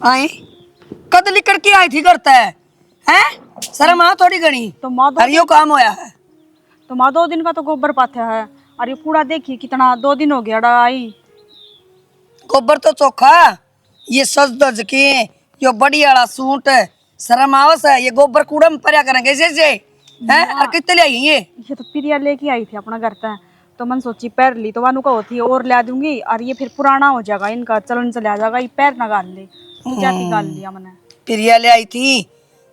आई कद लिकड़ के आई थी करता है शर्म आ थोड़ी घनी तो माँ अरे यो काम होया है। तो माँ 2 दिन का तो गोबर पाथा है। और ये कूड़ा देखिए कितना 2 दिन हो गया आई। गोबर तो चोखा ये सज दज के यो बड़ी वाला सूट शर्म आवस है। ये गोबर कूड़ा में पर्या करेंगे जैसे हैं और कितने ले आई ये तो प्रिया लेके आई थी अपना घर तक। तो मन सोची पैर ली तो वानू का होती और ला दूंगी और ये फिर पुराना हो जाएगा इनका चलन चला जाएगा। ये पैर ना गाल ले जाती गाल लिया मैंने। प्रिया ले आई थी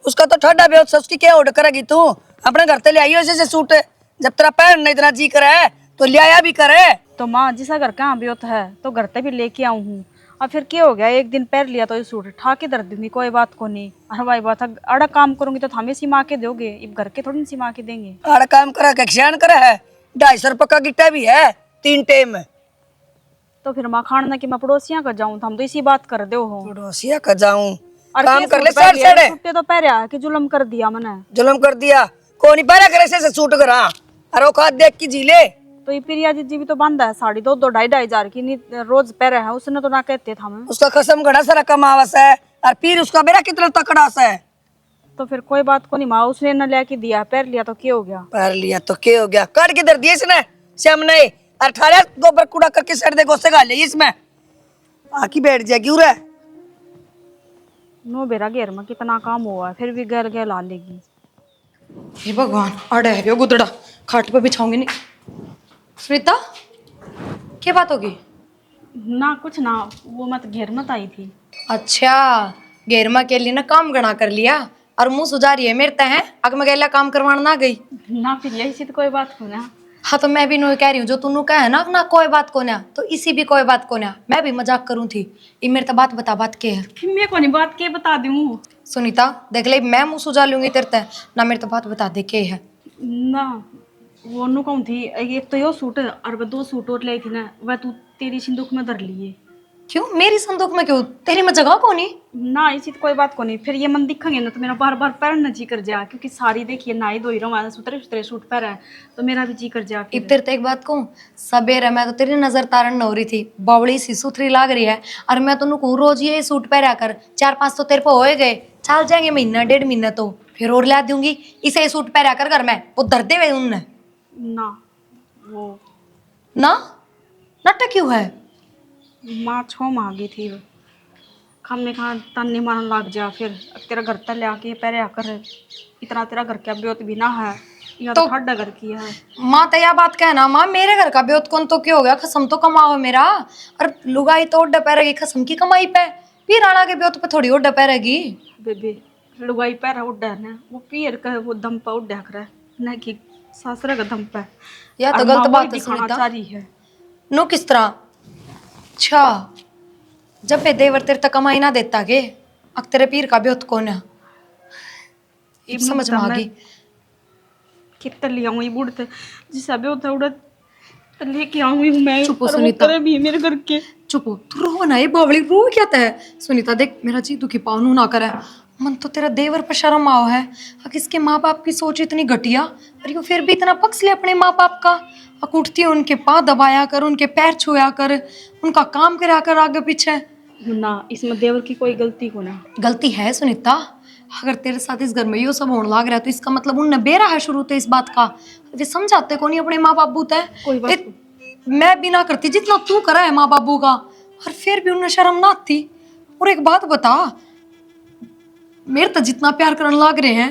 उसका तो ठंडा बेहोश उसकी क्या ऑर्डर करेगी तू अपने घर से ले आई हो जैसे सूट जब तेरा पैर नहीं इतना जी करे तो ले आया भी करे। तो माँ जिसा घर कहाँ भी होता है तो घर पे भी लेके आऊँ हूँ। और फिर क्या हो गया एक दिन पैर लिया तो ये सूट ठा के दर्द दूंगी कोई बात को नहीं। और भाई बात अड़ा काम करूंगी तो हमें सिमा के दोगे अब घर के थोड़ी सिमा के देंगे। आड़ काम करा के क्षण करे है 250 रुपये का गिट्टा भी है 3 टाइम। तो फिर माँ खाना कि मैं पड़ोसियाँ का जाऊँ तो हम तो इसी बात कर दो हो। पड़ोसिया का जाऊं और काम कर ले सूट सड़ सड़े छुट्टे तो पैर कि जुलम कर दिया मैंने। जुलम कर दिया कौन पैरा करे से सूट करा अरे खा देख की झीले। तो ये प्रिया जी भी तो बांधा है साड़ी 2-2 2.5 2.5 हजार की रोज पहरे है उसने तो ना कहते था हमें। उसका कसम घड़ा सारा कमावस है और फिर उसका बेरा कितना तकड़ा सा है। तो फिर कोई बात को नहीं माँ उसने न लेके दिया पैर लिया तो क्या हो गया। पैर लिया तो क्या हो गया काट के दर दिए इसने श्याम ने और ठाड़े गोबर कूड़ा करके सड़ दे गोसे गाल ले इसमें आकी बैठ जाएगी उरे। नो बेरा घेर में कितना काम हुआ है फिर भी गैल गैल ला लेगी। हे भगवान अड़े है गुदड़ा खाट पे बिछाऊंगी नहीं। स्मिता क्या बात होगी? ना कुछ ना वो मत घेर मत आई थी। अच्छा घेरमा के लिए ना काम गणा कर लिया और मुंह सुझा रही है मेरे तय है अग मैं गैला काम करवाना ना गई। ना फिर यही से तो कोई बात को ना। हाँ तो मैं भी नो कह रही हूँ जो तू कह है ना कोई बात को ना तो इसी भी कोई बात को ना मैं भी मजाक करूँ थी। ये मेरे तो बात बता बात के है फिर मैं को नहीं बात के बता दूँ। सुनीता देख ले मैं मुंह सुझा लूंगी तेरे तय ना मेरे तो बात बता दे के है ना वो नु कहूँ थी एक तो यो सूट और वह 2 सूट और लाई थी ना वह तू तेरी सिंदूक में धर लिए। क्यों मेरी संदूक में क्यों तेरी में जगह कौन ही ना इसी तो कोई बात को नहीं फिर ये मन दिखेंगे ना तो मेरा बार बार पहनना जी कर जा क्योंकि सारी देखिए नाई धोई रहा सुतरे सुतरे सूट पहरा है तो मेरा भी जी कर जा। इब तेरे तो एक बात कहूँ सबेरे मैं तो तेरी नजर तारण न हो रही थी बावड़ी सी सुथरी लाग रही है और मैं तो कहूँ रोज ये सूट पहरा कर 4-5 तो तेरे पे होए गए चल जाएंगे महीना 1.5 महीना तो फिर और ला दूंगी इसे सूट पहरा कर घर में वो दर्दे हुए उनने ना वो ना नाटक क्यों है माँ छो मांगी थी हम ने कहा तन्नी मारन लग जा फिर तेरा घर तक ले आके पैरे आकर इतना तेरा घर का ब्योत भी ना है या तो ठड्डा घर की है। माँ तो यह बात कहना माँ मेरे घर का ब्योत कौन तो क्यों हो गया खसम तो कमाओ मेरा और लुगाई तो ओड्डा पैरेगी खसम की कमाई पे फिर राणा के ब्योत पे थोड़ी ओड्डा पैरेगी बेबे लुगाई पैरा उड्डा है ना वो पीर का वो दम पर उड्डा कर न कि सासरा का दम पर या तो गलत बात है दिखाना सुनीता चाह रही है। नो किस तरह अच्छा जब मैं देवर तेरे तक कमाई ना देता के अक तेरे पीर का ब्योत कौन है अब समझ में आ गई कितना ले आऊँ ये बुढ़ते जिस अभी होता उड़त लेके आऊँ मैं चुप हो और वो सुनीता। करे भी मेरे घर के चुप हो तू रो ना ये बावली रो क्या है सुनीता देख मेरा जी दुखी पावनू ना करे मन तो तेरा देवर पर शर्म आओ है अगर इसके माँ बाप की सोच इतनी घटिया और ये फिर भी इतना पक्ष ले अपने माँ बाप का अक उठती है उनके पाँव दबाया कर उनके पैर छुया कर उनका काम करा कर आगे पीछे ना इसमें देवर की कोई गलती को ना। गलती है सुनीता अगर तेरे साथ इस घर में यो सब होने लग रहा है तो इसका मतलब उनने बेरा है शुरू से इस बात का वे समझाते कौन अपने माँ बाबू तय कोई बात मैं भी ना करती जितना तू करा है माँ बाबू का और फिर भी उन्हें शर्म ना आती। और एक बात बता मेरे तो जितना प्यार करने लग रहे हैं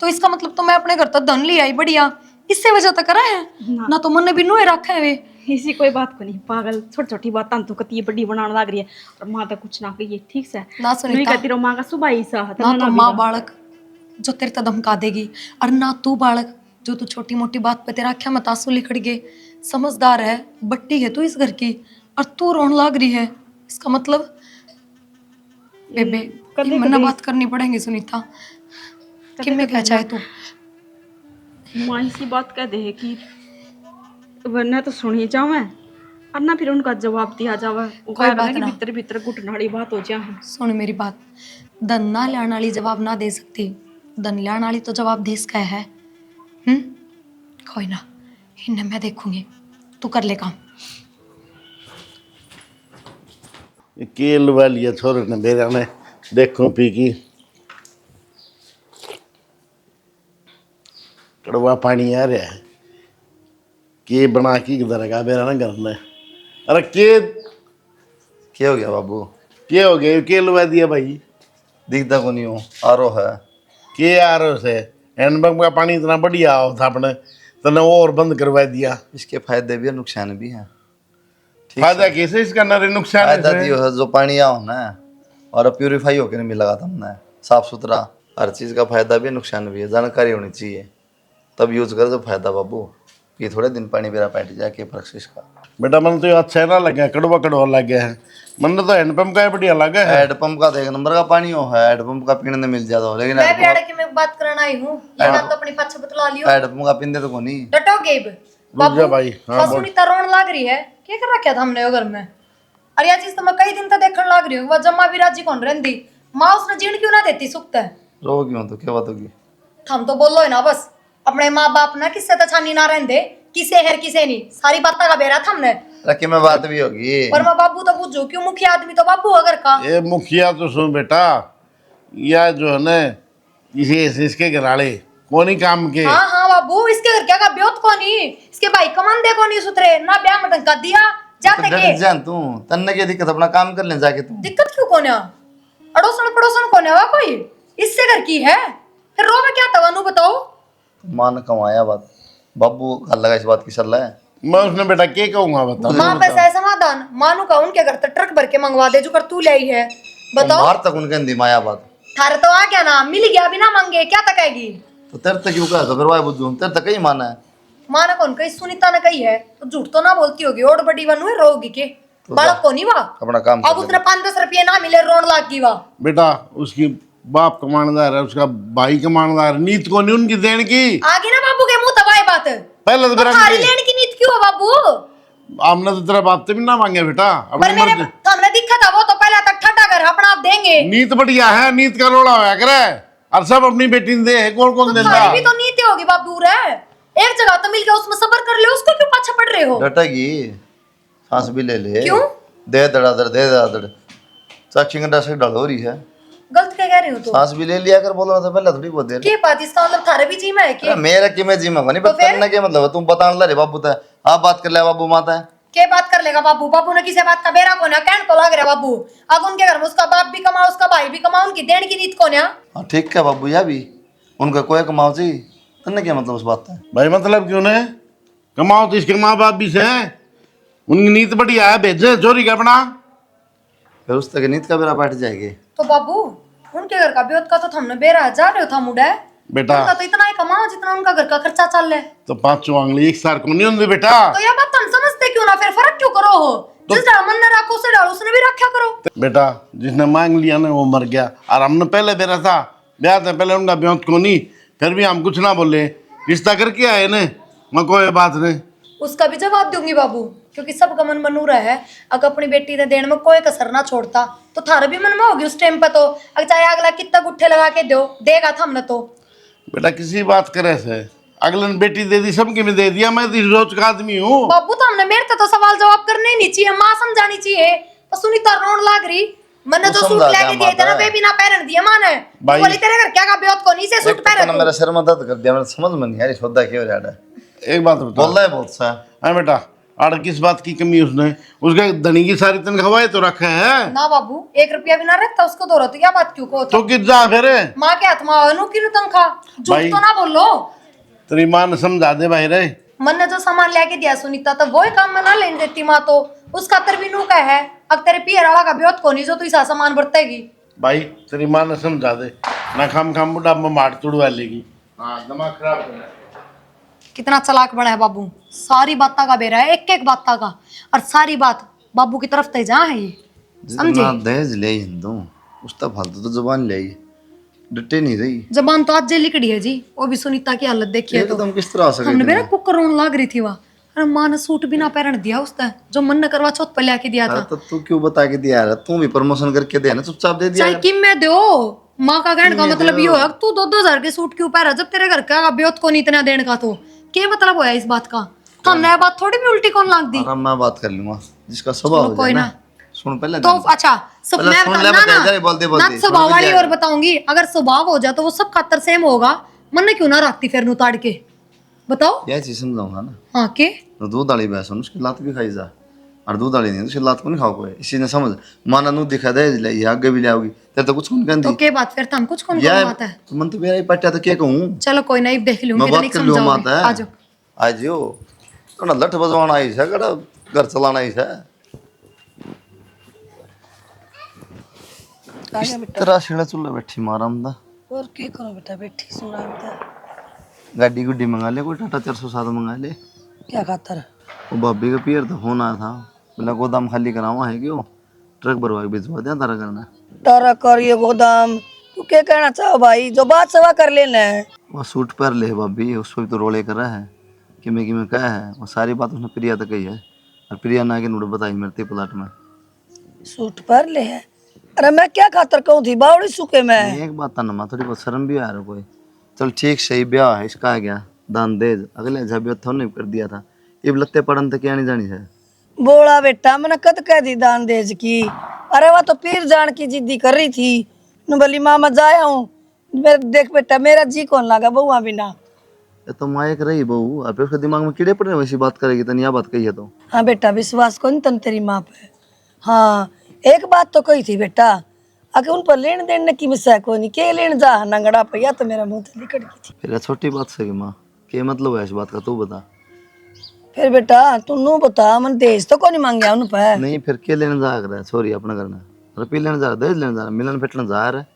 तो इसका मतलब तो मैं अपने घर तक धन ले आई बढ़िया इससे वजह तक करा है ना तो मन भी नुए रखा है वे इसी कोई बात को नहीं पागल छोटी छोटी बातें तो कती बड़ी बनाने लग रही है और माँ तो कुछ ना कही ठीक से ना सुनीता कहती रहो माँ का सुबह ही सा ना तो माँ बालक जो तेरे तक धमका देगी और ना तू बालक जो तू छोटी मोटी बात पे तेरा क्या मत आंसू लिखड़ गए समझदार है बट्टी है तू इस घर की और तू रोन लग रही है इसका मतलब बेबे मना बात करनी पड़ेगी सुनीता कि मैं क्या चाहे तू माँ इसी बात कह दे कि वरना तो सुनी जावे और ना फिर उनका जवाब दिया जावे कोई बात ना भीतर भीतर घुटनाड़ी बात हो जाए। सुन मेरी बात धन ना लाने वाली जवाब ना दे सकती धन लाने वाली तो जवाब दे सका है कोई ना इन्हें मैं देखूंगी तू कर ले काम केल वाली छोरे ने मेरा ने देखो पी की कड़वा पानी आ रहा है के बना की दरगाह मेरा ना घर में। अरे क्या हो गया बाबू? के हो गया के लुआ दिया भाई? दिखता को नहीं हो आरो है के यार से हैंडपंप का पानी इतना बढ़िया आओ था अपने तने वो और बंद करवा दिया। इसके फायदे भी है नुकसान भी है। फायदा कैसे इसका नरे नुकसान फायदा है? दियो है जो पानी आओ ना और प्यूरिफाई होकर नहीं मिला था हमने साफ सुथरा। हर चीज का फायदा भी है नुकसान भी है, जानकारी होनी चाहिए तब यूज कर जो फायदा बाबू। ये थोड़े दिन पानी मेरा पैट जाए के फर्क से इसका। बेटा मन तो ये अच्छा ना लगा कड़वा कड़वा लग गया है। मन तो हैंडपंप का ही बढ़िया लगा है। हैंडपंप का तो एक नंबर का पानी हो है, हैंडपंप का पीने में मिल जाता हो लेकिन मैं भी अड़े की मैं बात करना आई हूँ, ये बात तो अपनी पक्ष बतला लियो। हैंडपंप का पीने तो को नहीं डटो गेब रुक जा भाई। हाँ बोल। सुनीता रोन लाग रही है, क्या कर रखा था हमने वो घर में? अरे ये चीज तो मैं कई दिन तक देखने लाग रही हूँ। वह जम्मा भी राजी कौन रहती माँ उसने जीण क्यों ना देती सुखता है। रो क्यों तो क्या बात होगी? हम तो बोलो है ना बस अपने माँ बाप ना किससे तो छानी ना रहते, किसे है किसे नहीं, सारी बातें का बेरा था हमने। रखी में बात भी होगी पर मैं बाबू तो बुझो क्यों, मुखिया आदमी तो बाबू अगर का। ये मुखिया तो सुन बेटा, या जो है ना इसे इसके घराड़े कौन काम के। हाँ हाँ बाबू, इसके घर क्या का ब्योत को नहीं, इसके भाई कमान दे को नहीं सुथरे ना, ब्याह में टंका दिया जाते तो के। डर जान तू तन्ने की दिक्कत अपना काम कर ले जाके तू। दिक्कत क्यों कोने, अड़ोसन पड़ोसन कोने वा कोई, इससे घर की है फिर रो में क्या तवा नु बताओ। मान कमाया बात बाबू घर लगा इस बात की सलाह है। मैं उसने बेटा क्या कहूंगा बता। माँ पैसा है समाधान, मानू का उनके घर तक ट्रक भर के मंगवा दे जो कर तू ले आई है बताओ। मार तक उनके अंदी माया बात थारे तो आ गया ना, मिल गया बिना मांगे क्या तकेगी। तो तेरे तक क्यों कहा तो फिर वाई बुद्धू तेरे तक ही माना है। माँ ने कौन कही, सुनीता ने कही है तो झूठ तो ना बोलती होगी। और बड़ी बनू है रोगी के बालक को नहीं वा, अपना काम अब उसने 5-10 रुपये ना मिले रोन लाग की वा। बेटा उसकी बाप कमानदार है, उसका भाई कमानदार है, नीत को नहीं उनकी देन की। आगे ना बाबू के मुंह दबाए बात, पहले तो थारी लेने की नीत क्यों है बाबू? हमने तो तेरा बाप भी ना मांगे बेटा पर अपनी मेरे मर्जी। हमने दिखा था वो तो पहले तक ठट्टा कर अपना आप देंगे। नीत बढ़िया है, नीत का रोड़ा होया करे और सब अपनी बेटी ने दे है, कौन कौन तो देता। थारी भी तो नीति होगी बाबू रे, एक जगह तो मिल गया उसमें सबर कर ले, उसको क्यों पाछा पड़ रहे हो? डटेगी सांस भी ले ले क्यों? दे दे साक्षी का डस डल हो रही है। गलत क्या कह रहे हो तो? सांस भी ले लिया कर बोल रहा था पहले थोड़ी बहुत देर। के बात इसका मतलब थारे भी जी में है कि अरे मेरा कि मैं जिम्मा बनी तो पर करने के मतलब तुम बताने ला रे बाबू था आप बात कर ले बाबू माता है के बात कर लेगा बाबू? बाबू ने किसी बात का बेरा को ना कहन को लग रहा बाबू। अब उनके घर में उसका बाप भी कमा उसका भाई भी कमा, उनकी देन की नीत को ना। हाँ ठीक है बाबू या भी उनका कोई कमाओ जी तन्ने क्या मतलब उस बात है। भाई मतलब क्यों ने कमाओ तो इसके माँ बाप भी से हैं, उनकी नीत बढ़िया है, भेजे चोरी का अपना। फिर उस तक नीत का बेरा बैठ जाएगी। तो बाबू उनके घर का ब्योत का तो हमने बेरा जा रहे हो था मुड़ा बेटा उनका तो इतना ही कमाओ जितना उनका घर का खर्चा चल रहा है। तो 5 आंगली एक सार को नहीं होंगे बेटा। तो यह बात हम समझते क्यों ना, फिर फर्क क्यों करो हो? जिस डाल मन ने रखो उसे डाल उसने भी रखा करो। बेटा जिसने मांग लिया ना वो मर गया, और हमने पहले बेरा था ब्याह था पहले उनका ब्योत को नहीं, फिर भी हम कुछ ना बोले, रिश्ता करके आए ने, मैं कोई बात नहीं। उसका भी जवाब दूंगी बाबू, क्योंकि सबका मन मनूरा है। अगर अपनी बेटी ने देने में कोई कसर ना छोड़ता तो थारा भी मन में होगी उस टाइम पे। तो अगर चाहे अगला कितना गुट्ठे लगा के दो देगा था हमने तो। बेटा किसी बात करे से अगले ने बेटी दे दी, सबके में दे दिया, मैं तो इस रोज का आदमी हूँ। बाबू तो हमने मेरे तो सवाल जवाब करने ही नहीं चाहिए, माँ समझानी चाहिए। तो सुनीता रोन लाग रही, मैंने जो सूट लेके दिए थे ना वे भी ना पहन दिए माँ ने। भाई- बोली तेरे घर क्या का ब्योत को नहीं से सूट पहने मेरा सिर में दर्द कर दिया, मेरा समझ में नहीं आ रही सौदा क्यों रहा है। एक बात बता, बोल रहा है बहुत सा हाँ बेटा आड़ किस बात की कमी उसने, उसके धनी की सारी तनख्वाह तो रखे है ना बाबू, 1 रुपया भी ना रहता उसको दो तो क्या बात क्यों को तो किस जा फिर। माँ के हाथ में अनु की तनखा झूठ भाई- तो ना बोलो। तेरी माँ ने समझा दे भाई रे। मन ने जो सामान लेके दिया सुनीता तो वो ही काम में ना लेने देती माँ तो उसका तर भी नू का है। अब तेरे पियर वाला का ब्योत को नहीं जो तू ऐसा सामान बरतेगी। भाई तेरी माँ ने समझा दे ना, खाम बुढ़ा में मार तुड़वा लेगी। हाँ दिमाग खराब कर रहा है। कितना चालाक बना है बाबू, सारी बात का बेरा है, एक एक बात का, और सारी बात बाबू की तरफ ते जा है ये समझे। जितना दहेज ले हिंदू उसका फालतू तो जुबान ले डटे नहीं रही जबान तो आज लिकड़ी है जी, वो भी सुनीता की हालत देखी है तो। एकदम किस तरह आ सके हमने इतने? बेरा कुकर रोन लाग रही थी वहाँ, अरे माँ ने सूट भी ना पहन दिया उसने जो मन ने करवा चौथ पे लेके दिया अरे था। तो तू क्यों बता के दिया यार, तू भी प्रमोशन करके दे ना, चुपचाप दे दिया चाहे यार। किम में दो, माँ का कहने का मतलब ये है तू 2-2 हजार के सूट क्यों पहना जब तेरे घर का ब्योत को नहीं इतना देने का, तो क्या मतलब होया इस बात का? तो हमने ये बात थोड़ी भी उल्टी कौन लाग दी। आराम मैं बात कर लूंगा जिसका स्वभाव हो कोई जाए ना, ना सुन पहले तो अच्छा सब पहले मैं सुन बता ले, ना बता, ना जरा बोलते बोलते, ना सुन स्वभाव भी वाली जाएगा। और बताऊंगी। अगर स्वभाव हो जाए तो वो सब खातर सेम होगा, मन ने क्यों ना रखती फिर उताड़ के बताओ। यह चीज समझाऊंगा ना। हाँ के तो दूध वाली भैंस हो, उसकी लात भी खाई जा, और दूध वाली नहीं तो उसकी लात को नहीं खाओ कोई, इसी ने समझ। माना नू दिखा दे ले, ये आगे भी ले आओगी तेरे तो कुछ कौन तो कहती के बात फिर हम कुछ कौन यार। आता है। तो मन तो मेरा ही पट्टा तो क्या कहूँ, चलो कोई नहीं देख मैं लूंगी, बात कर लूँ माता आ है। जाओ। आज यो कड़ा लठ बजवाना आई है, कड़ा घर चलाना आई है। आ गया बेटा। तेरा सीढ़ा चूल्हा बैठी मारा हमदा। और क्या करो बेटा, बैठी सुना बेटा। गाड़ी गुड्डी मंगा ले, कोई टाटा 407 मंगा ले। क्या खातर? वो भाभी का पियर तो फोन आया था, बोला गोदाम खाली करावा है क्यों, ट्रक भरवा के भिजवा दिया तारा करना। तारा कर ये गोदाम, तू क्या कहना चाहो भाई, जो बात सवा कर लेना है। वो सूट पर ले भाभी, उस पर भी तो रोले करा है कि मैं कहा है, वो सारी बात उसने प्रिया तक कही है, और प्रिया ना के नूड़ बताई मेरे प्लाट में। सूट पर ले है। अरे मैं क्या खातर कहूँ थी बावड़ी सुखे में। एक बात ना माँ, थोड़ी बहुत शर्म भी आ रहा कोई। चल ठीक सही, ब्याह है इसका आ गया, दान देज अगले जब ब्याह थोड़ा नहीं कर दिया था, इब लगते पड़न तो क्या नहीं जानी है। बोला बेटा मैंने कद कह दी दान देज की। अरे वह तो पीर जान की जिद्दी कर रही थी, न बोली मामा जाया हूँ। मेरे देख बेटा मेरा जी कौन लगा बहुआ बिना। ये तो मायक रही बहू, अब उसके दिमाग में कीड़े पड़ रहे, वैसी बात करेगी तो नहीं बात कही है तो। हाँ बेटा विश्वास कौन तन तेरी माँ पे। हाँ एक बात तो कही थी बेटा, अगर उन पर लेन देन की मिसा को नहीं के लेन जा नंगड़ा पे, या तो मेरा मुंह से निकल गई थी। फिर ये छोटी बात से माँ, क्या मतलब है इस बात का, तू बता। फिर बेटा तू नू बता, मन देज तो को नहीं मांगया उन पे। नहीं फिर क्या लेने जा रहा है, सॉरी अपना करना, रुपये लेने जा रहा, दहेज लेने जा रहा, मिलन फिटने जा रहा है।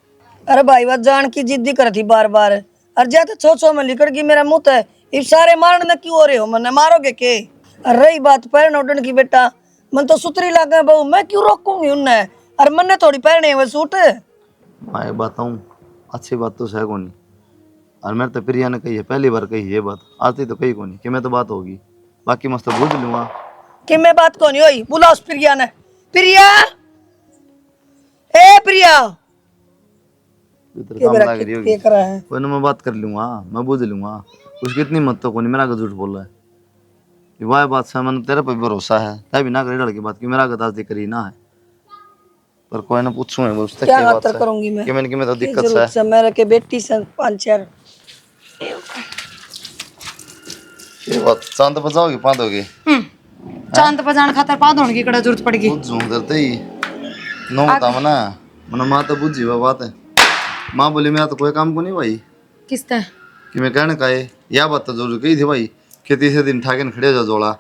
अरे भाई वह जान की जिद्दी कर थी बार बार, और जा तो छो में लिकड़ गई मेरा मुंह है। इस सारे मारने क्यों हो रहे हो, मने मारोगे के। और रही बात पैर उड़न की बेटा, मन तो सुतरी लागे बहू, मैं क्यों रोकूंगी उन्हें, और मन ने थोड़ी पहने हुए सूट। मैं एक बात हूँ, अच्छी बात तो है कोनी, और मेरे तो प्रिया ने कही है, पहली बार कही ये बात, आती तो कही कोनी कि मैं तो बात होगी, बाकी मस्त तो बुझ लूँगा कि मैं बात कौन हुई, बुला उस प्रिया ने। प्रिया, ए प्रिया, तेरे ये काम मेरा लग रही होगी, क्या कर रहा है। कोई ना मैं बात कर लूँगा, मैं बुझ लूँगा, उसकी इतनी मत तो कोनी, मेरा आगे झूठ बोल रहा है। ये वह बात से मन तेरे पर भरोसा है, तय भी ना करी लड़की बात की, मेरा आगे दादी करी ना है, पर कोई ना पूछूँ मैं उससे क्या क्या बात खातर है करूंगी मैं, कि मैंने तो की दिक्कत जरूरत है। है मेरे के बेटी से 5-4। ये बात चांद बजाओगी पादोगी, चांद पजान खातर पाद होने की कड़ा जरूरत पड़ गई। बुझूँ करते ही नो बता मना, मना माँ तो बुझी वह बात है। माँ बोली मेरा तो कोई काम को नहीं भाई, किस तरह कि मैं कहने का है, यह बात तो जरूर कही थी भाई कि तीसरे दिन ठाके न खड़े जा जोड़ा,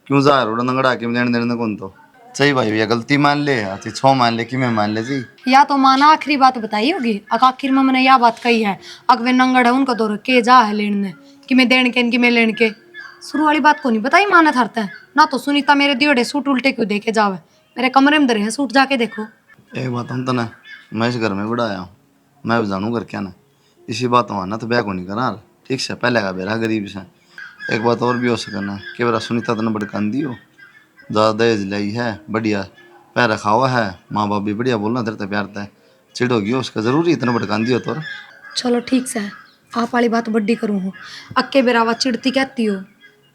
क्यों जा रोड़ा नंगड़ा के लेने देने कौन तो सही भाई, भैया गलती मान ले, अच्छी छो मान ले कि मैं मान ले जी। या तो माँ ने आखिरी बात बताई होगी, आखिर में मैंने यह बात कही है, अगर वे नंगड़ है उनका दौर के जा है लेने कि मैं देन के इनकी मैं लेने के, शुरू वाली बात को नहीं बताई माँ ने थरता है ना। तो सुनीता मेरे दियोड़े सूट उल्टे क्यों देके जावे, मेरे कमरे में दरे है सूट, जाके देखो। एक बात हम तो ना, मैं इस घर में बड़ा आया हूँ, मैं भी जानू घर क्या ना, इसी बात मानना तो ब्याह को नहीं करा, ठीक से पहले का बेरा गरीब से। एक बात और भी हो सकना कि मेरा सुनीता तो भड़कान दी हो, ज़्यादा दहेज लाई है, बढ़िया पैर रखा हुआ है, माँ बाप भी बढ़िया बोलना तेरे तो प्यार था, चिड़ोगी उसका जरूरी इतना भड़कान दियो तो। चलो ठीक से, आप वाली बात बड्डी करूँ हूँ, अक्के बेरावा चिड़ती कहती हो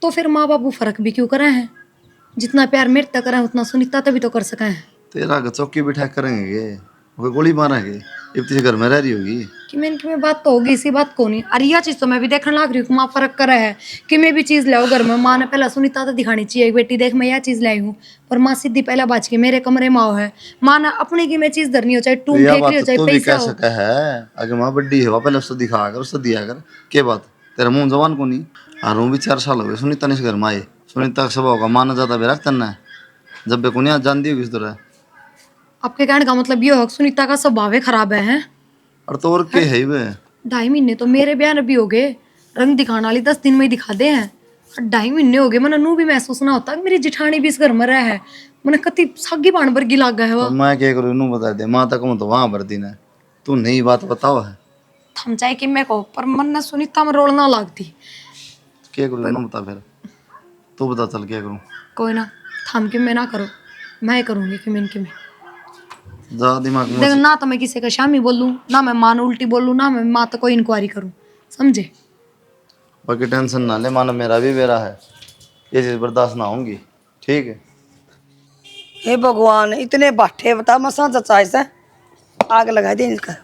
तो फिर माँ बाबू फर्क भी क्यों करे हैं, जितना प्यार मेरे तक करें उतना सुनीता तभी तो कर सके हैं। तेरा चौकी बिठा करेंगे, वो गोली मारेंगे, इब तीसरे घर में रह रही होगी कि मैं बात तो होगी, इसी बात को नहीं। अरे यह चीज तो मैं भी देखने लग रही हूँ, माँ फर्क करे है कि मैं भी चीज लाऊं घर में। माँ ने पहला सुनीता तो दिखानी चाहिए, बेटी देख मैं यह चीज लाई हूँ, पर माँ सीधी पहला बाज के मेरे कमरे में आओ है। माँ ने अपनी की मैं चीज धरनी हो, चाहे टूम यह ठेकरी हो बात चाहे तो भी पैसा कह हो। सका है, अगर माँ बड्डी है पहले उसको दिखा कर उसको दिया कर, के बात तेरा मुंह जवान को नहीं। हाँ रू भी 4 साल हो गए सुनीता ने इस घर में आए, सुनीता का स्वभाव का माना जाता बेरा करना है, जब बेको नहीं जान दी किस तरह। आपके कहने का मतलब ये हो सुनीता का स्वभाव खराब है? और तो और के है वे, 2.5 महीने तो मेरे ब्याह भी हो गए, रंग दिखाने वाली 10 दिन में ही दिखा दे हैं, 2.5 महीने हो गए। मैंने नू भी महसूस ना होता कि मेरी जिठानी भी इस घर में रह है, मैंने कति सागी बाण वर्गी लाग गया है वो। तो मैं क्या करूँ नू बता दे, माँ तक तो वहाँ भर दिन है, तू नहीं बात बताओ है थम चाहे कि मैं को, पर मन ने सुनीता में रोल ना लागती। क्या करूँ नू बता, फिर तू बता चल क्या करूँ। कोई ना, थम कि मैं ना करो, मैं करूंगी कि मैं जा दिमाग में देख ना तो मैं किसी का शामी बोलूं, ना मैं माँ ने उल्टी बोलूं, ना मैं माँ तो कोई इंक्वायरी करूं, समझे। बाकी टेंशन ना ले, मानो मेरा भी बेरा है, ये चीज़ बर्दाश्त ना होंगी, ठीक है। हे भगवान, इतने बाठे बता मसा चचाई से आग लगा दे इसका।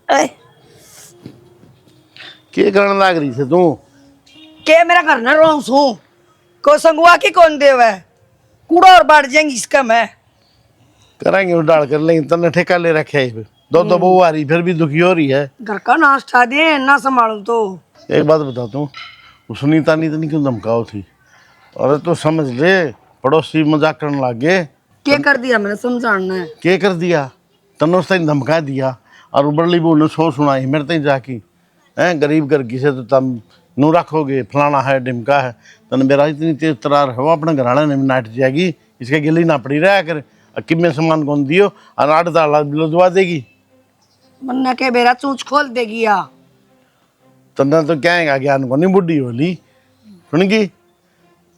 ऐ, के करने लाग रही से तू? के मेरा घर न रोऊं सू को संगवा की कौन देवे कूड़ा और बाढ़ जाएंगी इसका मैं। करेंगे वो डाल कर लेंगे, तने ठेका ले रखे है। दो बहू आ रही फिर भी दुखी हो रही है। घर का नाश्ता दे ना संभालू तो। एक बात बता तू, वो सुनीता नहीं तो नहीं क्यों धमकाओ थी? अरे तो समझ ले, पड़ोसी मजाक करने लग गए। क्या कर दिया मैंने समझाना है? क्या कर दिया? तने उस टाइम धमका दिया और उबरली बोल सो सुनाई मेरे तक जाकी हैं गरीब घर की से तो तुम नू रखोगे फलाना है ढिमका है। तने मेरा इतनी तेज तरार है वो अपने घराने में नाट जाएगी, इसके गिली ना पड़ी रहा कर। किमें सामान कौन दियो और 8 लाख बिलो दवा देगी। मन्ना के बेरा चूंच खोल देगी या तन्ना तो क्या है ज्ञान को नहीं बुढ़ी होली सुनगी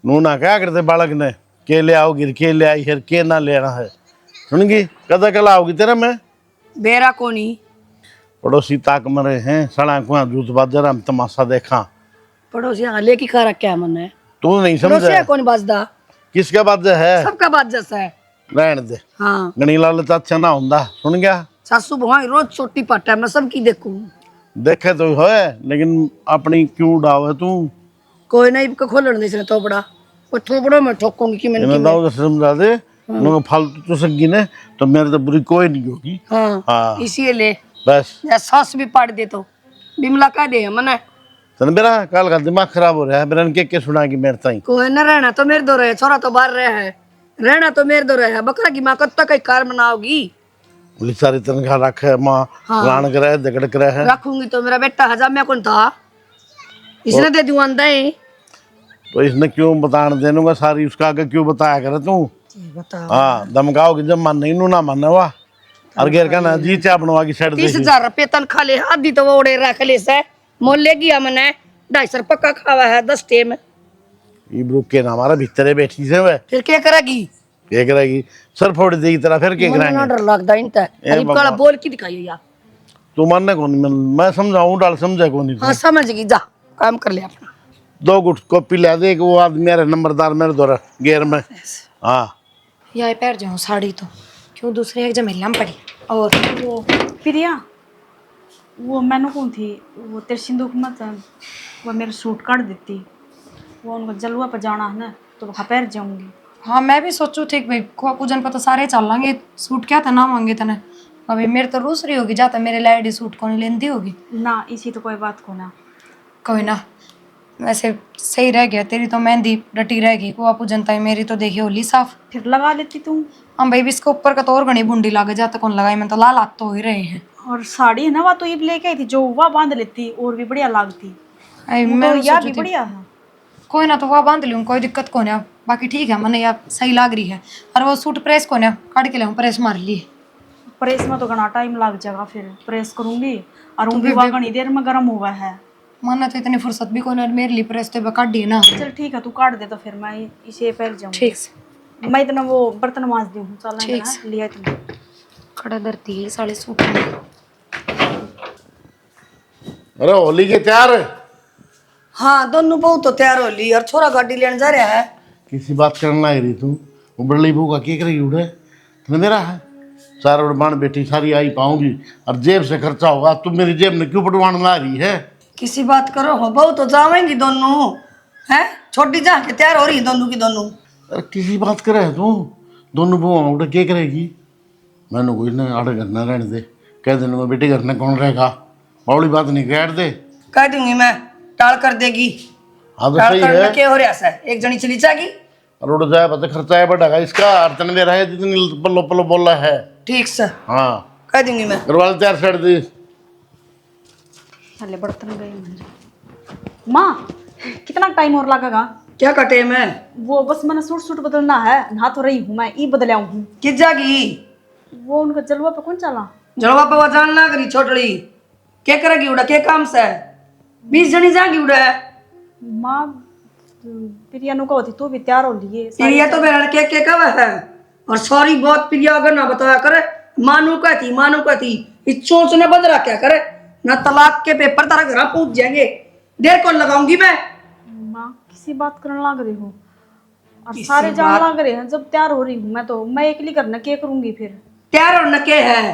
नू ना क्या करते बालक ने के ले आओगी के ले आई है के ना लेना है सुनगी कदा कला आओगी तेरा मैं बेरा कोनी पड़ोसी ताक मरे हैं सड़ा कुआ जूत बाजार हम तमाशा देखा। पड़ोसी आले की खा रखा है मन्ने। तू नहीं पड़ोसी समझा कौन बाजदा? किसका बात है? सबका बात जैसा है। रहने दे हाँ गणी लाल अच्छा ना होंदा सुन गया। सासू बहु रोज छोटी पट है मैं सबकी देखूं। देखे तो है लेकिन अपनी क्यों डावे तू? कोई नहीं खोलन दे इसने थोपड़ा वो थोपड़ो में ठोकूंगी कि मैंने इन्हें दाऊ समझा दे उन्होंने फालतू तो सगी ने तो मेरे तो बुरी कोई नहीं होगी। हाँ हाँ इसीलिए बस या सास भी पाड़ दे तो बिमला कह दे मने। तन मेरा कल का दिमाग खराब हो रहा है मेरे के सुनागी मेरे ताई। कोई न रहना तो मेरे दो रहे छोरा तो बाहर रहे है रहना तो मेरे दो रहे है बकरा की माँ कब तक कई कार बनाओगी? बोली सारी तनख्वाह रखे माँ लान करे झगड़ करे है रखूंगी तो मेरा बेटा हजाम कौन था इसने दे दूं अंदा ही। तो इसने क्यों बताने देनूंगा सारी उसका आगे क्यों बताया करे तू? बता हाँ धमकाओगी जब मन नहीं नू ना मानने हुआ और घेर का ना जी चा बनवा की साइड 30,000 रुपये तनख्वाह ले आधी तो वो उड़े रख ले से मोल गया मैंने 250 पक्का खावा है 10 टेम। इब्रू के ना हमारा भीतरे बैठी से वह फिर क्या करेगी? क्या करेगी सर फोड़ देगी तेरा फिर क्या मने ना करेंगे? डर लगता इनता अरे काला बोल की दिखाई यार। तू मानने कौन मैं समझाऊं डाल समझे कौन नहीं? हाँ समझ गई जा काम कर ले अपना। 2 गुट कॉपी ले दे वो आदमी मेरे नंबरदार मेरे द्वारा गेर में। हाँ या पैर जाऊँ साड़ी तो क्यों दूसरे एक जमेला में पड़ी। और वो प्रिया वो मैंने कौन थी वो तेरे सिंदूक मत वो मेरा सूट काट देती वो उनको जलवा पर जाना है ना तो वहाँ पैर जाऊंगी। हाँ मैं भी सोचू ठीक भाई को पूजन पर तो सारे चल लांगे सूट क्या था ना मांगे तने अभी मेरे तो रूस रही होगी जाता मेरे लाइडी सूट को नहीं लेंदी होगी ना इसी तो कोई बात को ना कोई ना वैसे सही रह गया तेरी तो मेहंदी डटी रह गई को पूजन ताई मेरी तो देखी होली साफ फिर लगा लेती तुम। हम भाई भी इसके ऊपर का तो और घनी बूंदी लागे जाता कौन लगाई मैं तो लाल हाथ तो हो ही रहे हैं। और साड़ी है ना वह तो ये लेके आई थी जो वह बांध लेती और भी बढ़िया लगती मैं तो यार भी बढ़िया है। कोई ना तो वह बांध लूँ कोई दिक्कत को नहीं बाकी ठीक है मैंने यार सही लग रही है और वो सूट प्रेस को नहीं काट के ले प्रेस मार ली। प्रेस में तो घना टाइम लग जाएगा फिर प्रेस करूंगी और वो भी वह घनी देर में गर्म हुआ है। माना तो इतनी फुर्सत भी कोई नहीं मेरे लिए प्रेस तो काट दिए ना। चल ठीक है तू काट दे तो फिर मैं इसे पहन जाऊंगी। ठीक से मैं इतना वो बर्तन मांज दी हूँ चल ठीक लिया तुम खड़ा धरती है साढ़े सूट में। अरे होली के तैयार है? हाँ दोनों बहू तो तैयार हो ली और छोरा गाड़ी लेने जा रहा है। किसी बात करने लग रही तू वो बड़ली बहू का क्या करेगी उड़े तुम्हें मेरा है सारा उड़वान बेटी सारी आई पाऊंगी और जेब से खर्चा होगा तुम मेरी जेब में क्यों पटवाने ला रही है? किसी बात करो हो बहू तो जावेंगी दोनों हैं छोटी जा के तैयार हो रही है दोनों की दोनों। अरे किसी बात करे तू दोनों बहू उड़े क्या करेगी? मैंने कोई ना आड़े घर न रहने दे कह देने में बेटी घर में कौन रहेगा बड़ी बात नहीं कैट दे कह दूंगी मैं टाल कर देगी। हाँ तो टाल सही कर है क्या हो रहा है एक जनी चली जाएगी और उड़ जाए पता खर्चा है बढ़ेगा इसका अर्तन में रहे जितनी पल्लो पल्लो बोल रहा है। ठीक से हाँ कह दूंगी मैं। घरवाले तैयार कर दी चले बर्तन गए मुझे। माँ कितना टाइम और लगेगा? क्या कटे मैं वो बस मैंने सूट सूट बदलना है नहा तो रही हूँ मैं ई बदलिया हूँ। किस जागी वो उनका जलवा पे कौन चला? जड़वा पे वजान ना करी छोटड़ी क्या करेगी उड़ा क्या काम से 20 जनी जागी उड़ा माँ प्रिया नु होती तू भी तैयार हो लिए प्रिया तो मेरा के कब है और सॉरी बहुत प्रिया अगर ना बताया करे मानू का थी इस चोंच ने बंद रखा करे ना तलाक के पेपर तारा घर पहुंच जाएंगे देर कौन लगाऊंगी मैं। माँ किसी बात करने लग रही हूँ और सारे जान लग रहे हैं जब तैयार हो रही हूँ मैं, तो मैं अकेली करना क्या करूंगी फिर? तैयार होना के है?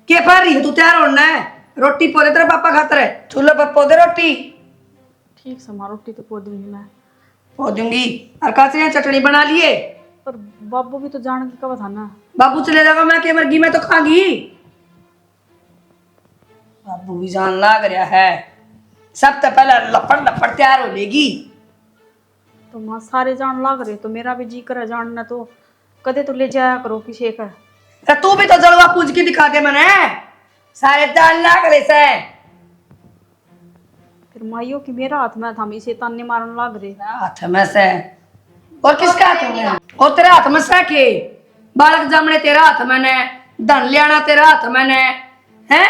के पा रही है तू? तैयार होना है, रोटी पोदे तेरे पापा खातर है, चूल्हे पर पोदे रोटी। ठीक से माँ, रोटी तो पो दूंगी मैं, पो दूंगी। और कासे चटनी बना लिए? पर बाबू भी तो जान के कब था ना। बाबू चले जाएगा, मैं के मरगी, मैं तो खागी। बाबू भी जान लाग रहा है, सब तो पहले लपड़ लपड़ तैयार हो लेगी। तो माँ सारे जान लाग रहे तो मेरा भी जी करे जानना, तो कदे तो ले जाया करो किसी का। तो तू भी तो जलवा पूछ के दिखा दे मने, सारे जान लाग रहे से। फिर माइयो की मेरा हाथ में था, इसे ताने मारने लाग रहे। हाथ में से और किसका हाथ में? और तेरे हाथ में से के बालक जमने तेरा हाथ में ने, धन लियाना तेरा हाथ में ने, हैं?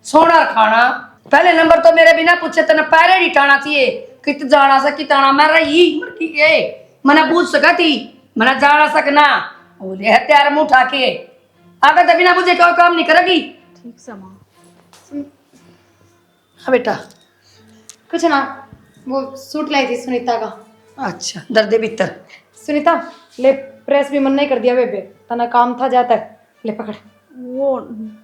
सोना खाना पहले नंबर तो मेरे बिना पूछे तेने पैरे नहीं टाना चाहिए। कित जाना सा किताना मैं रही मरती के मने पूछ सका थी, मने जाना सकना बोले है तैयार मुंह उठा के आगे तो बिना पूछे कोई काम नहीं करेगी। ठीक से माँ। हाँ बेटा। कुछ ना, वो सूट लाई थी सुनीता का। अच्छा दर्दे भीतर। सुनीता ले, प्रेस भी मन नहीं कर दिया बेबे, तना काम था जा तक, ले पकड़। वो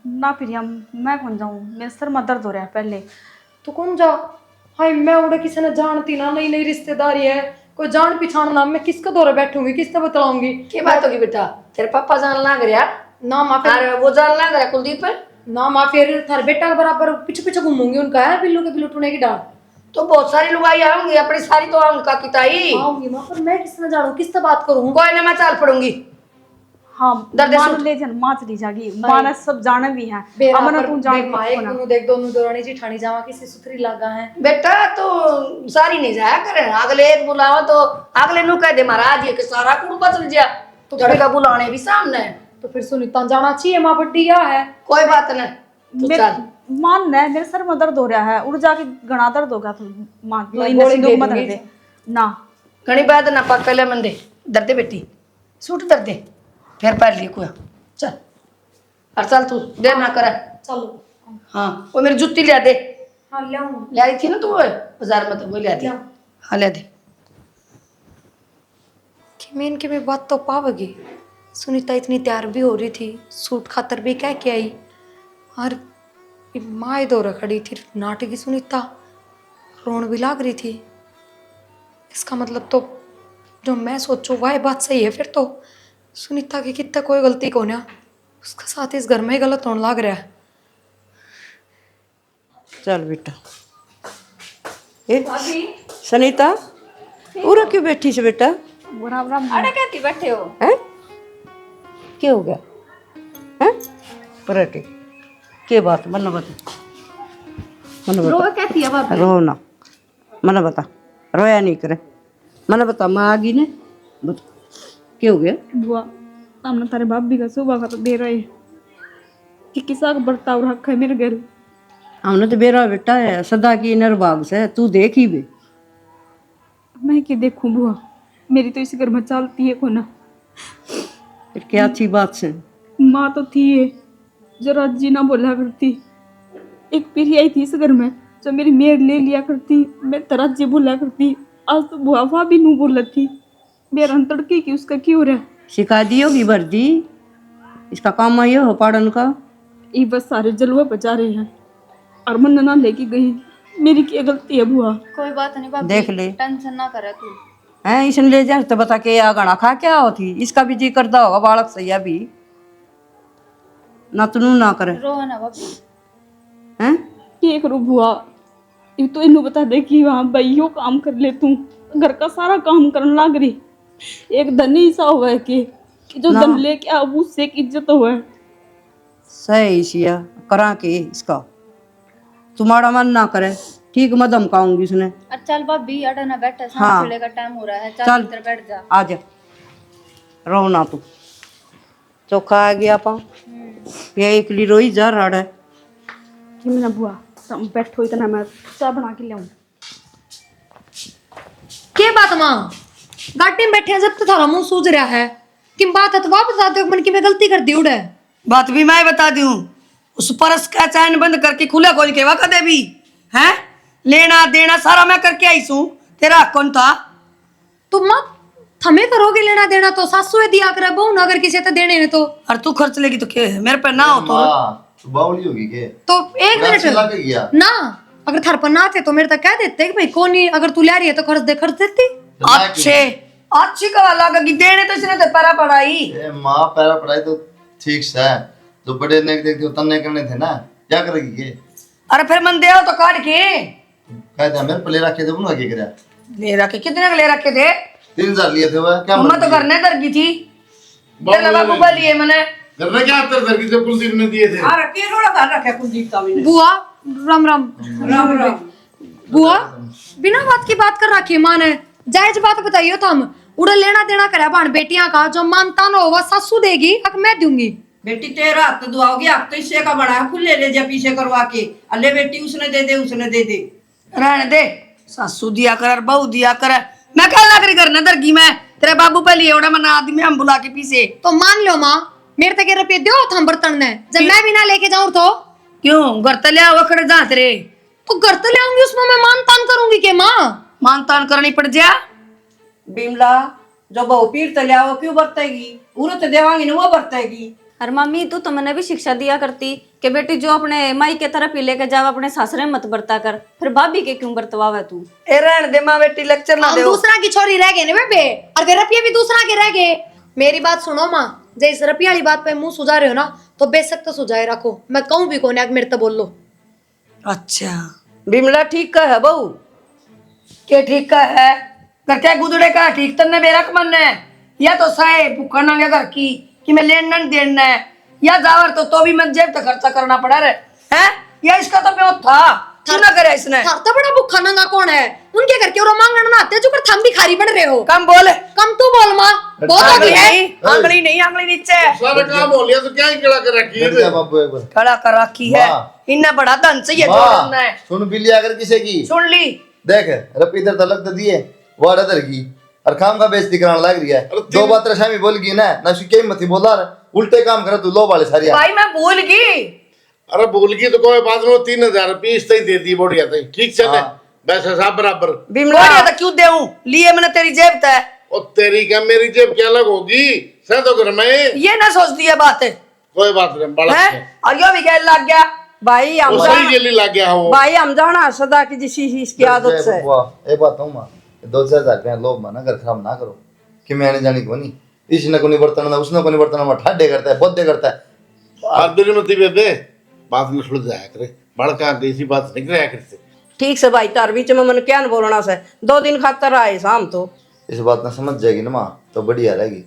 ना प्रिया, मैं कौन जाऊँ, मेरे सर में दर्द हो रहा है पहले। तो कौन जा? हाय मैं उड़े किसी ने जानती ना, नई नई रिश्तेदारी है, कोई जान पहचान ना, मैं किसका दौरे बैठूंगी, किसका बतलाऊंगी? की बात होगी बेटा? तेरे पापा जान लाग रहा ना माँ फिर, और वो जान लाग रहा कुलदीप है ना माँ फिर थारे बेटा के बराबर पीछे पीछे घूमूंगी उनका, है बिल्लू के बिल्लू टूने की डाल। तो बहुत सारी लुगाई आऊंगी, अपनी सारी तो आऊंगी का किताई। आऊंगी माँ, पर मैं किसने जानू, किससे बात करूँ? कोई ना मैं चाल पड़ूंगी। हाँ दर्द माँ सूट। ले जान, माँ चली जागी, माँ ने सब जाने भी हैं। बेरा अमन पर तू जान देख माँ, एक दोनों देख दोनों दौरानी जी ठाणी जावा किसी सुथरी लागा है। बेटा तो सारी नहीं जाया करे, अगले एक बुलावा तो अगले नु कह दे महाराज ये कि सारा कुड़बा चल जा, तो जड़े का बुलाने भी सामने है। तो फिर सुनीता जाना चाहिए माँ, बड्डी क्या है? कोई बात नहीं, तू चल। मान है मेरे सर में दर्द हो रहा है, उड़ जाके घना दर्द होगा तो माँ तो मैं इन्हें गोली सिंदूक दे मत दूंगी। दे ना। घनी बात ना पक्का ले मंदे दर्दे बेटी, सूट दर्दे फिर पैर लिए कोई चल। और चल तू देर ना कर। चलो। हाँ वो मेरी जुत्ती ले दे, हाँ ले आऊँ। ले आई थी ना तू बाजार में, तो वो ले दी। हाँ ले दे। कि मैं इनकी भी बात तो पावगी, सुनीता इतनी तैयार भी हो रही थी, सूट खातर भी कह के आई, और ये माँ दौरा खड़ी थी नाटकी सुनीता, रोन भी लाग रही थी। इसका मतलब तो जो मैं सोचूं वह बात सही है, फिर तो सुनीता की कितना कोई गलती को ना, उसका साथ इस घर में ही गलत होने लग रहा है। चल बेटा। ए सनीता उरा क्यों बैठी से बेटा? अरे कहती बैठे हो हैं? क्या हो गया? हैं? पराठे के बात मन बता, मन बता। रो कहती है बाबा। रो ना, मन बता, रोया नहीं करे, मन बता। माँ आ गई ने, बता क्या हो गया? बुआ हमने तारे भाभी का सुबह का तो दे रहे कि किसा का बर्ताव रखा है मेरे घर। हमने तो बेरा बेटा है सदा की नरबाग से, तू देख ही बे। मैं क्या देखूं बुआ, मेरी तो इस घर में चलती है को ना। फिर क्या अच्छी बात से। माँ तो थी है जो राजी ना बोला करती, एक पीढ़ी आई थी इस घर में जो मेरी मेर ले लिया करती, मैं तराजी बोला करती। आज तो बुआ भाभी नू बोला थी, मेरा तड़के की उसका क्यों रहा। सिखा दी होगी वर्दी, इसका काम ये हो पाड़न का। ये बस सारे जलवा बचा रहे हैं और मन ना लेके गई, मेरी क्या गलती है बुआ? कोई बात नहीं भाभी, देख ले टेंशन ना करे तू। हैं, इसने ले जा तो बता के या गाना खा क्या होती, इसका भी जी करता होगा बालक सही अभी ना तनू ना करे। रो ना भाभी। हैं क्या करूँ बुआ, ये तो इन्हों बता दे कि वहाँ भाइयों काम कर ले, तू घर का सारा काम करने लग रही। एक धनी सा हुआ है कि जो ना। धन लेके अब उससे एक इज्जत हुआ है। सही सिया करा के इसका तुम्हारा मन ना करे, ठीक मैं धमकाऊंगी उसने। और चल भाभी अड़ा ना बैठा, हाँ। सांस चढ़े का टाइम हो रहा है, चल चल। इधर बैठ जा। आ जा, रो ना तू, चोखा आ गया पा ये एकली रोई जा रहा है। कि मैं बुआ तुम बैठो इतना, मैं चाय बना के लाऊं। क्या बात माँ, गाड़ी में बैठे हैं जब तो थारा मुंह सूझ रहा है, कि बात है तो वापस बता दो, मन की मैं गलती कर दी उड़े। बात भी मैं बता दूं, उस परस का चैन बंद करके खुला खोल के वक्त दे भी है, लेना देना सारा मैं करके आई सू, तेरा हक कौन था? तो माँ लेना देना तो सासू है दिया करे बहू ना, अगर किसी तो देने ने तो और तू खर्च लेगी तो क्या है, मेरे पे ना हो तो तू बावली होगी के तो एक पूरा चिल्ला मिनट के गया ना, अगर थार पर ना थे तो मेरे तक कह देते कि भाई कौन नहीं, अगर तू ले रही है तो खर्च देती। अच्छे अच्छी कवा लगी देने तो इसने तो परा पड़ाई। ए माँ पैरा पढ़ाई तो ठीक से जो बड़े ने देखते तन्ने करने थे ना, क्या करेगी ये? अरे फिर मन दे तो काट के कहते मेरे पे ले रखे थे उन्होंने क्या करा? ले रखे, कितने के ले रखे थे? 3000 लिए थे वह, क्या मैं तो करने दर गई थी, तेरे बाबू का लिए मैंने। घर में क्या अंतर दर की जो कुलदीप ने दिए थे? बुआ राम राम राम राम। बुआ बिना बात की बात कर रखी है माँ ने, जायज बात बताइयो तो हम उड़ा लेना देना करे बाण बेटियां का, जो मानता ना होगा सासू देगी, अब मैं दूंगी। बेटी तेरा हाथ तो दुआओगी, हाथ तो इससे का बड़ा है, खुले ले जा पीछे करवा के, अल्ले बेटी उसने दे दे उसने दे दे। रहने दे, सासू दिया कर बहू दिया कर, मैं क्या लाकरी करने दरगी में तेरे बाबू पे लिए उड़ा मना आदमी हम बुला के पीछे। तो मान लो माँ, मेरे तक रुपये दो हम बर्तन ने, जब मैं भी ना लेके जाऊँ तो क्यों घर तले हुआ खड़े जा तेरे, तो घर तो ले आऊंगी, उसमें मैं मान तान करूंगी के माँ? मान तान करनी पड़ जा। बिमला जो बहु पीर तले आओ क्यों बरतेगी, उन्हें तो देवांगी ना वो बरतेगी। अरे मम्मी तू तो मैंने भी शिक्षा दिया करती कि बेटी जो अपने माई के तरफ ही लेके जाओ, अपने सासरे में मत बरता कर, फिर भाभी के क्यों बरतवावे तू? ए रहने दे माँ बेटी लेक्चर ना हम दे। दूसरा की छोरी रह गए ना बेबे, और फिर रुपये भी दूसरा के रह गए। मेरी बात सुनो माँ, जब इस रुपये वाली बात पे मुंह सुझा रहे हो ना, तो बेशक तो सुझाए रखो, मैं कहूँ भी कौन है मेरे तो बोल लो। अच्छा बिमला ठीक का है बहू, के ठीक का है, घर क्या गुदड़े का ठीक तन्ने बेरक मन है, या तो साए भूखा ना घर की कि मैं लेना देना है, या जावर तो भी मैं जेब तक खर्चा करना पड़ा रे हैं, या इसका तो प्योर था क्यों ना करे इसने। थार तो बड़ा भूखा नंगा कौन है, उनके घर के और मांगण ना आते जो कर थम भी खारी बन रहे हो। कम बोल, कम तू बोल माँ, बहुत हो आंगली गई है। नहीं, आंगली नहीं, आंगली नीचे सारा काम हो लिया तो क्या ही खड़ा कर रखी बैठ है? जा बाबू एक बार। खड़ा कर रखी है, माँ। इन्ना बड़ा धन से ये माँ, जोड़ना है। सुन भी लिया अगर किसी की, सुन ली देख रपी इधर तलक तो दिए वो अदर की और खाम का बेइज्जती कराने लग रही है। दो बात रशामी बोल गई ना, ना शिके मत ही बोला, उल्टे काम करे तू लो वाले सारी। भाई मैं भूल गई। अरे बोल की तो कोई बात नहीं, 3000 रुपये इस तई दे दी बढ़िया तई, ठीक चले वैसे सब बराबर। बिमला तो क्यों देऊं, लिए मैंने तेरी जेब तय। और तेरी क्या मेरी जेब क्या अलग होगी, सह तो घर में ये ना सोच दिया बात है, कोई बात नहीं बड़ा हैं? और यो भी गैर लग गया भाई हम सही जेली लग गया हो। भाई हम जाना सदा की जिस इसकी आदत से। एक बात हूँ माँ, 2000 रुपया लोग माना घर खराब ना करो कि मैंने जानी को नहीं, इसने को नहीं बर्तन ना उसने को नहीं बर्तन, ठाडे करता है बोधे करता है। और दिल में बेबे बात में सुलझ जाया करे, बड़का कैसी बात नहीं कराया करते। ठीक से भाई तार बीच में मन क्या न बोलना से, 2 दिन खातर आए शाम तो इस बात ना समझ जाएगी ना माँ तो बढ़िया रहेगी,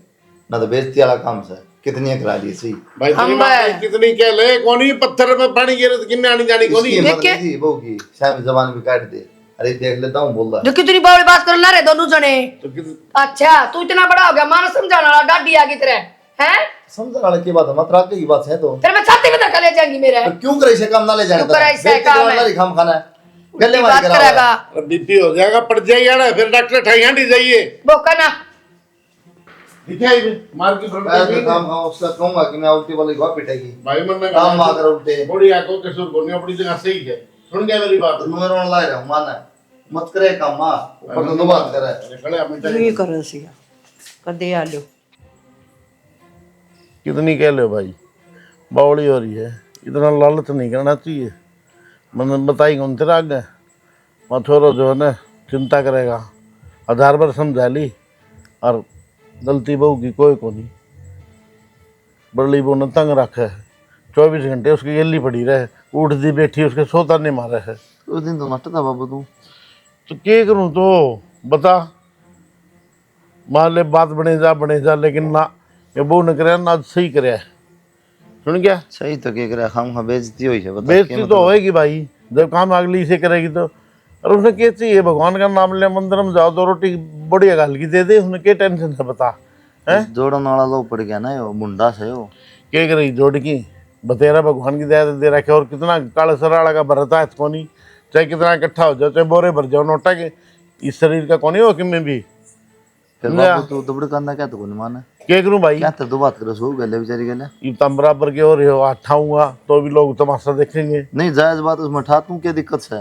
ना तो बेइज्जती वाला काम से कितनी करा ली सही। भाई तेरी माँ कितनी कह ले, कोनी पत्थर में पानी गिरे तो किन्ने आनी जानी कोनी। इसकी हिम्मत नहीं थी बहू की, शायद जबान भी काट दे। अरे देख लेता हूँ बोल रहा जो कितनी बावली बात करना रे दोनों जने। अच्छा तू इतना बड़ा हो गया, मानो समझाने वाला डाडी आ गई तेरे हैं। समझा वाले की बात है, मत रात की बात है तो फिर मैं छाती में धक्का ले जाएंगी मेरे। तो क्यों करे इसे काम ना ले जाने क्यों करे इसे काम है? खाम खाना है गले बात मार करेगा बीपी हो जाएगा, पड़ जाएगा ना, फिर डॉक्टर ठाई हांडी जाइए बोका ना दिखाई में मार की मैं काम खाऊं उसका कहूंगा कि मैं उल्टी वाली को पिटेगी भाई मन में काम मार कर उल्टे बड़ी आंखों के सुर बोलनी अपनी जगह सही है, सुन गया मेरी बात। मैं रोन ला रहा हूं माना मत करे काम मां ऊपर तो दो बात करे खड़े हमें नहीं कर सिया कदे आ लो। कितनी कह लो भाई, बावली हो रही है, इतना लालच नहीं करना चाहिए। मैंने बताई कौन तेरा आगे मथोरो जो है ना चिंता करेगा, आधार पर समझा ली और गलती बहू की कोई को नहीं। बड़ली बहू ने तंग रखा है, 24 घंटे उसकी गली पड़ी रहे, उठती बैठी उसके सोता नहीं मारे है। उस दिन तो नट था बाबू तू तो क्या करूँ तो बता, मान ले बात बने जा लेकिन ना ये बहू ने कराया ना सही कराया, सुन गया। सही तो क्या करे खाम खा बेइज्जती हुई है, बता बेइज्जती तो होएगी भाई, जब काम अगली से करेगी तो। और उसने क्या चाहिए, भगवान का नाम ले मंदिर में जाओ तो रोटी बढ़िया गाल की दे दे, उसने क्या टेंशन है बता है। जोड़न वाला लोग पड़ गया ना यो मुंडा से यो क्या करेगी जोड़ की, बतेरा भगवान की दया दे रखे। और कितना काला सराड़ा का भरता है कोनी, चाहे कितना इकट्ठा हो जाओ, चाहे बोरे भर जाओ नोटा के, इस शरीर का कोनी हो कि मैं भी फिर बाबू तू दुबड़ करना क्या तो कोनी माने क्या करूँ भाई। क्या तो बात करो सो गले बेचारी गले ये तम बराबर के हो रहे हो, आठाऊंगा तो भी लोग तमाशा देखेंगे। नहीं जायज बात उसमें ठा तू क्या दिक्कत है।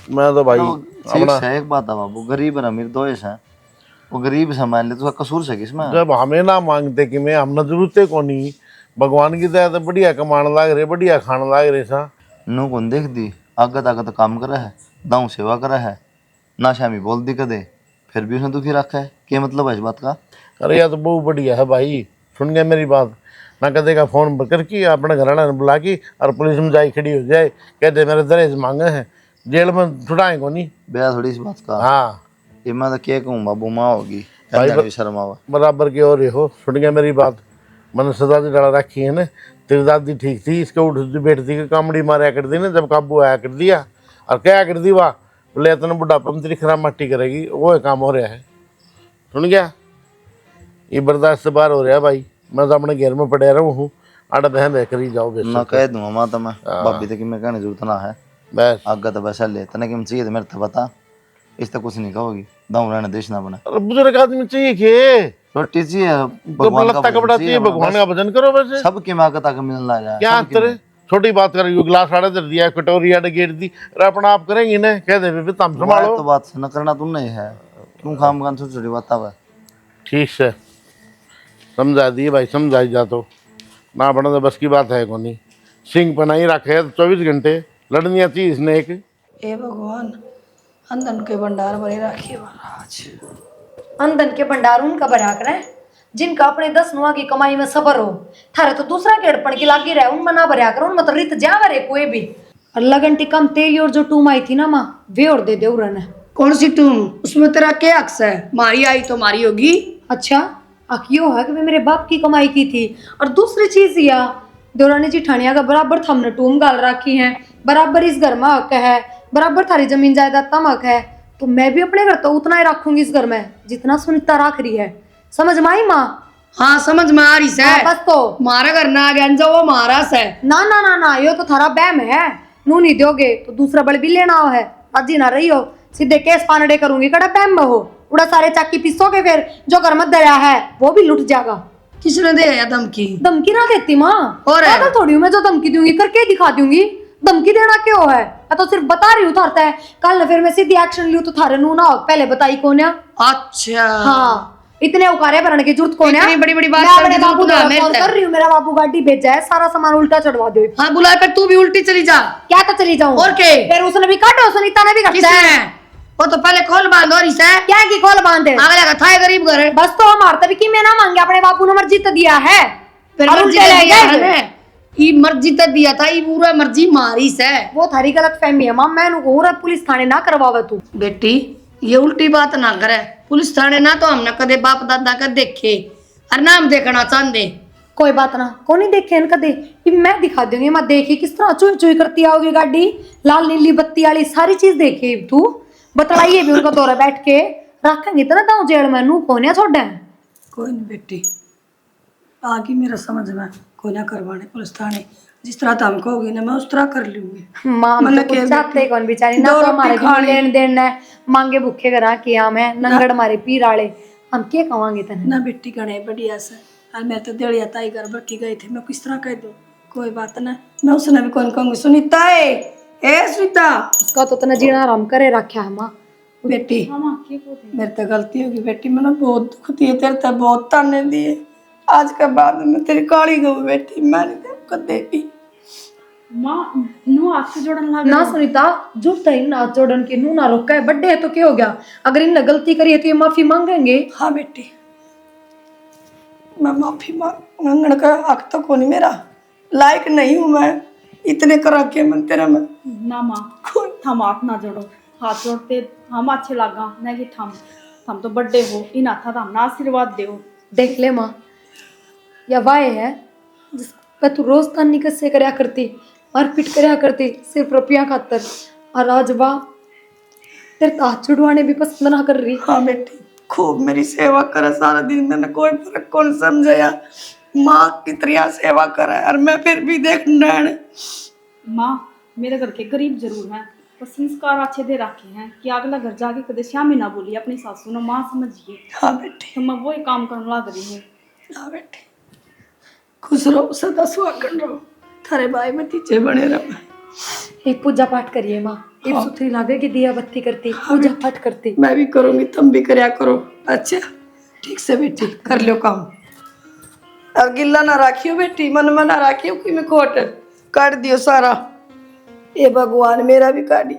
मैं तो भाई ठीक है एक बात है बाबू, गरीब है अमीर दो है वो गरीब संभाल ले, तो उसका कसूर से किसमें? जब हमें ना मांगते कि मैं हमने जरूरत को नहीं, भगवान की दया तो बढ़िया कमान लाग रहे, बढ़िया खान लाग रहे सा। नू कौन देख दी, आगत आगत काम करा है, दाऊ सेवा करा है, ना शामी बोल दी कदे, फिर भी उसने दुखी रखा है। क्या मतलब है इस बात का? अरे यार तो बहुत बढ़िया है भाई, सुन गया मेरी बात ना, कदे का फोन करके अपने घर वाले ने बुला के और पुलिस में जाई खड़ी हो जाए, कहते मेरे दहेज मांगे हैं, जेल में छुड़ाए को नहीं। बेया थोड़ी इस बात का। हाँ ये मैं तो क्या कहूँ बाबू, माँ होगी भाई, कहने भी शर्म आवा। बराबर के और हो, सुन गया मेरी बात। मैंने सदा दी डाला रखी है ना, तेरी दादी ठीक थी, इसके उठती बैठती की कामड़ी मारा कर दी ना, जब काबू आया कर दिया और क्या कर दी वाह, बोले इतना बुढ़ापा में तेरी खराब मट्टी करेगी, वो काम हो रहा है। सुन गया, ये बर्दाश्त से बाहर हो रहा है भाई, मैं तो अपने घर में पड़े रहा हूँ, आड़ा बहन रह कर ही जाओ बेशक। ना कह दूंगा माँ तो मैं भाभी तक मैं कहने जरूरत ना है, बस आगे तो वैसा ले तने कि चाहिए तो मेरे तो बता, इस तक कुछ नहीं कहोगी, दाऊ रहने देश ना बना। अरे बुजुर्ग आदमी चाहिए के रोटी चाहिए, तो भगवान लगता का कपड़ा चाहिए, भगवान का भजन करो वैसे। सबके में आगे तक मिलना है क्या तेरे छोटी बात कर रही हो, गिलास आड़े धर दिया, कटोरी आड़े गेर दी, अरे अपना आप करेंगे ना, कह दे बेबे तुम संभालो। तो बात न करना तुमने है, तुम काम कान छोटी छोटी बात है। ठीक से समझा दिए भाई, समझाई जा तो ना बना तो बस की बात है को नहीं, सिंह पनाई रखे तो 24 घंटे लड़नी आती इसने एक। हे भगवान, अंधन के भंडार भरे राखिए महाराज। अंधन के भंडार उनका भरा करें जिनका अपने 10 नुआ की कमाई में सबर हो, थारे तो दूसरा के अड़पण की लागी रहे, उनमें ना भरा करो, उनमें तो रित जावा रे कोई भी। और लगन टिकम तेरी और जो टूम आई थी ना माँ, वे और दे दे उरन। कौन सी टूम? उसमें तेरा क्या हक है? मारी आई तो मारी होगी। अच्छा यो है कि वे मेरे बाप की कमाई की थी। और दूसरी चीज या देवरानी जी ठानिया का बराबर हमने टूम गाल रखी है, बराबर इस घर में हक है, बराबर थारी जमीन जायदाद तम हक है, तो मैं भी अपने घर तो उतना ही रखूंगी इस घर में जितना सुनीता रख रही है। समझ में आई माँ? हाँ समझ में आ रही है। बस तो मारा घर ना आ गया जो वो मारा से। ना ना ना ना, यो तो थारा बैम है, नू नहीं दोगे तो दूसरा बल भी लेना है। अजी ना रही हो, सीधे केस पानडे करूंगी, कड़ा बैम में हो, उड़ा सारे चाकी पिसोगे, फिर जो घर में दया है वो भी लुट जाएगा। किसने दे है धमकी? धमकी ना देती माँ, और पागल थोड़ी हूँ मैं जो धमकी दूंगी, करके दिखा दूंगी। धमकी देना क्यों है, मैं तो सिर्फ बता रही हूँ थारता है, कल न फिर मैं सीधी एक्शन लियो तो थारे नू ना हो, पहले बताई कौन है। अच्छा हाँ, इतने उकारे भरने की जरूरत कौन है? इतनी बड़ी बड़ी बात मैं करने अपने की बाबू जरूरत को है, फोन मेरे कर रही हूँ, मेरा बाबू गाड़ी भेजा है, सारा सामान उल्टा चढ़वा दो। हाँ बुला कर तू भी उल्टी चली जा। क्या तो चली जाऊँ और के? फिर उसने भी काटो, सुनीता ने भी काटा किसने? है। वो तो पहले खोल बांध और इसे क्या की खोल बांधे, आगे लगा था गरीब घर। बस तो हमार तभी की मैं ना मांगे, अपने बापू ने मर्जी तो दिया है, फिर और मर्जी उल्टे तो ले दिया है गए। ना, ई मर्जी तो दिया था, ई पूरा मर्जी मारी से। वो थारी गलत फहमी है मां, मैं कहूँ पुलिस थाने ना करवावे तू। बेटी ये उल्टी बात ना करे, पुलिस थाने ना तो हमने कदे बाप दादा का देखे और नाम देखना चाहते। कोई बात ना, कौन नहीं देखे न कदे, ये मैं दिखा दूंगी। मैं देखी किस तरह चुई चुई करती आओगी गाड़ी, लाल नीली बत्ती वाली सारी चीज देखी तू, बतलाइए भी उनका दौरा बैठ के रखेंगे इतना दाऊ जेल में, नू कोने छोड़े। कोई नहीं बेटी, आगे मेरा समझ में, कोई ना करवाने पुलिस थाने, जिस तरह तुम कहोगी ना मैं उस तरह कर लूंगी। मां हम तो कुछ चाहते कौन बेचारी ना, तो हमारे भी लेन देन है, मांगे भूखे करा के आम है, नंगड़ मारे पीर आले, हम क्या कवांगे तने ना बेटी गणे बढ़िया से। और मैं तो देड़िया ताई घर बैठी गई थी, मैं किस तरह कह दूं? कोई बात ना, मैं उसने भी कौन कहूंगी, सुनीता है ए सुनीता, उसका तो तना जीना आराम करे रखा है मां। बेटी मेरे तो गलती होगी बेटी, मैंने बहुत दुख दिए तेरे, तो बहुत ताने दिए, आज के बाद मैं तेरी काली गऊ बेटी, मैंने तेरे देती माँ नू हाथ से जोड़न लग ना सुनीता, झूठ ही ना जोड़न के नू ना रोका है, बड्डे है तो क्या हो गया, अगर इनने गलती करी है तो ये माफी मांगेंगे। हाँ बेटी मैं माफी मांगने का हक तो कौन मेरा, लायक नहीं हूँ मैं इतने करा के मन तेरा मैं। ना माँ हम हाथ ना जोड़ो, हाथ जोड़ते हम अच्छे लगा नहीं कि हम तो बड़े हो, इन हाथा तो हम ना आशीर्वाद दो। देख ले माँ, या वाय है जिस पर तू रोज तानी कस्से करया करती, मारपीट करया करती सिर्फ रुपया खातर, और आज वाह तेरे हाथ छुड़वाने भी पसंद ना कर रही। हाँ बेटी खूब मेरी सेवा करे सारा दिन, मैंने कोई फर्क कौन समझाया, माँ की तरह सेवा करे और मैं फिर भी देख नैन। माँ मेरे घर के गरीब जरूर हैं, पर संस्कार अच्छे दे रखे हैं कि अगला घर जाके कदे श्यामी ना बोली अपनी सासू ने, माँ समझिए। हाँ बेटी तो मैं वही काम करने लग रही हूँ। हाँ बेटी खुश रहो, सदा सुहागन रहो, थारे भाई में तीजे बने रहो। एक पूजा पाठ करिए माँ, इब सुथरी लागे कि दिया बत्ती करती पूजा पाठ करती। मैं भी करूंगी, तुम भी करया करो। अच्छा ठीक से बेटी, कर लो काम। और गिल्ला ना राखियो बेटी, मन में ना राखियो कि मैं खोट काट दियो सारा। ये भगवान मेरा भी काटी।